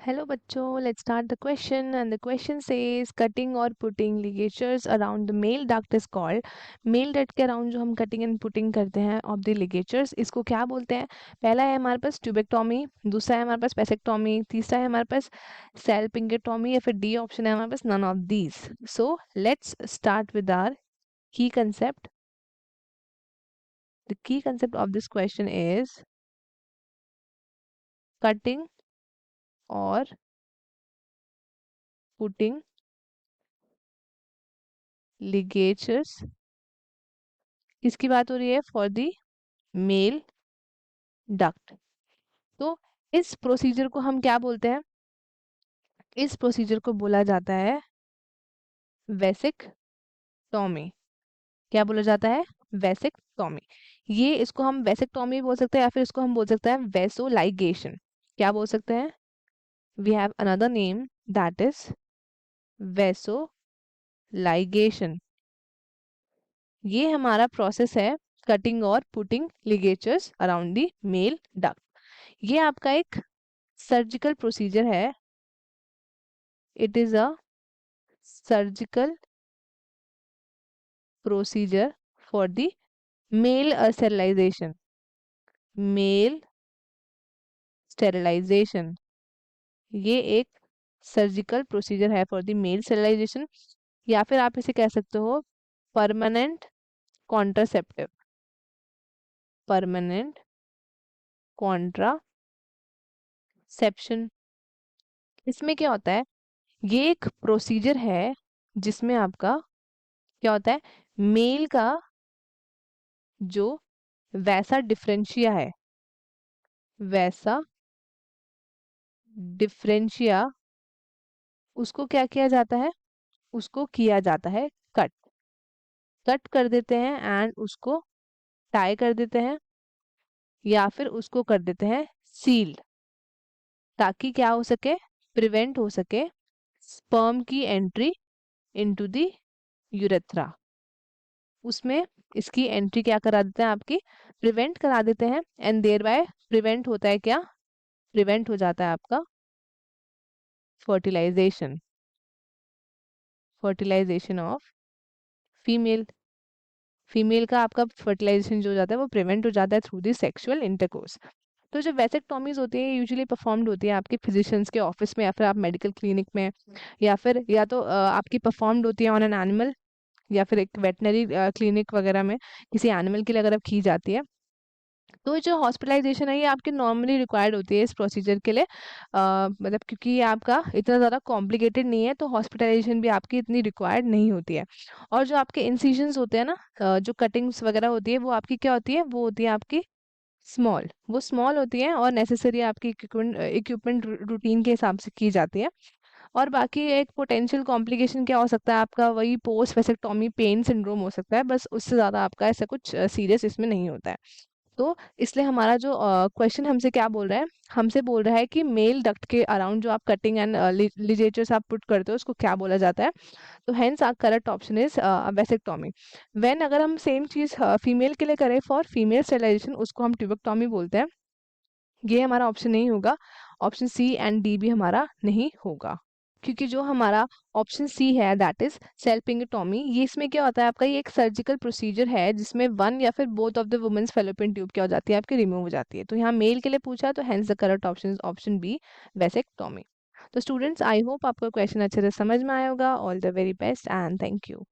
Hello बच्चों, let's start the question and the question says cutting or putting ligatures around the male duct is called male duct के around जो हम cutting and putting करते हैं of the ligatures इसको क्या बोलते हैं। पहला है हमारे पास ट्यूबेक्टोमी, दूसरा है हमारे पास पेसेक्टोमी, तीसरा है हमारे पास सेल्पिंगेटोमी या फिर डी ऑप्शन है हमारे पास none of these. So let's start with our key concept. The key concept of this question is cutting or putting ligatures किसकी बात हो रही है फॉर द मेल डक्ट। तो इस प्रोसीजर को हम क्या बोलते हैं, इस प्रोसीजर को बोला जाता है वेसेक्टॉमी। क्या बोला जाता है, वेसेक्टॉमी। ये इसको हम वेसेक्टॉमी बोल सकते हैं या फिर इसको हम बोल सकते हैं वेसोलाइगेशन। क्या बोल सकते हैं, we have another name that is vasoligation. ये हमारा प्रोसेस है कटिंग और putting ligatures around the male duct. ये आपका एक सर्जिकल प्रोसीजर है, it is a surgical procedure for the male sterilization. Male sterilization ये एक सर्जिकल प्रोसीजर है फॉर द मेल स्टेरिलाइजेशन, या फिर आप इसे कह सकते हो परमानेंट कॉन्ट्रासेप्टिव। Permanent contraception. इसमें क्या होता है, ये एक प्रोसीजर है जिसमें आपका क्या होता है, मेल का जो वैसा डिफरेंशिया है, वैसा डिफरेंशिया उसको क्या किया जाता है, उसको किया जाता है कट। कट कर देते हैं एंड उसको टाई कर देते हैं या फिर उसको कर देते हैं सील्ड, ताकि क्या हो सके, प्रिवेंट हो सके स्पर्म की एंट्री इनटू द यूरेथ्रा। उसमें इसकी एंट्री क्या करा देते हैं, आपकी प्रिवेंट करा देते हैं एंड देयर बाय प्रिवेंट होता है क्या, प्रिवेंट हो जाता है आपका fertilisation. Fertilisation of female. Female का आपका फर्टिलाइजेशन जो हो जाता है वो प्रिवेंट हो जाता है थ्रू द सेक्सुअल इंटरकोर्स। तो जो वेसेक्टॉमीज होती है यूजुअली परफॉर्म्ड होती है आपके फिजिशियंस के ऑफिस में या फिर आप मेडिकल क्लिनिक में, या फिर या तो आपकी परफॉर्म्ड होती है ऑन एन एनिमल या फिर एक वेटनरी क्लिनिक वगैरह में किसी एनिमल के लिए अगर अब की जाती है। तो जो हॉस्पिटलाइजेशन है ये आपकी नॉर्मली रिक्वायर्ड होती है इस प्रोसीजर के लिए, मतलब क्योंकि ये आपका इतना ज़्यादा कॉम्प्लिकेटेड नहीं है तो हॉस्पिटलाइजेशन भी आपकी इतनी रिक्वायर्ड नहीं होती है। और जो आपके इंसिजन्स होते हैं ना, जो कटिंग्स वगैरह होती है वो आपकी क्या होती है, वो होती है आपकी स्मॉल। वो स्मॉल होती है और नेसेसरी आपकी इक्विपमेंट रूटीन के हिसाब से की जाती है। और बाकी एक पोटेंशियल कॉम्प्लिकेशन क्या हो सकता है आपका, वही पोस्ट वेसेक्टोमी पेन सिंड्रोम हो सकता है, बस उससे ज़्यादा आपका ऐसा कुछ सीरियस इसमें नहीं होता है। तो इसलिए हमारा जो क्वेश्चन हमसे क्या बोल रहा है, हमसे बोल रहा है कि मेल डक्ट के अराउंड जो आप कटिंग एंड लिजेचर्स आप पुट करते हो उसको क्या बोला जाता है। तो hence our correct option is vasectomy. When अगर हम सेम चीज फीमेल के लिए करें फॉर फीमेल स्टेरिलाइजेशन उसको हम ट्यूबेक्टोमी बोलते हैं। ये हमारा ऑप्शन नहीं होगा, ऑप्शन सी एंड डी भी हमारा नहीं होगा, क्योंकि जो हमारा ऑप्शन सी है दैट इज सेल्पिंगेटोमी, ये इसमें क्या होता है आपका, ये एक सर्जिकल प्रोसीजर है जिसमें वन या फिर both of the women's fallopian tube क्या हो जाती है आपकी, रिमूव हो जाती है। तो यहाँ मेल के लिए पूछा है, तो hence the correct option is option B vasectomy. तो स्टूडेंट्स आई होप आपको क्वेश्चन अच्छे से समझ में आया होगा। All the very best and thank you.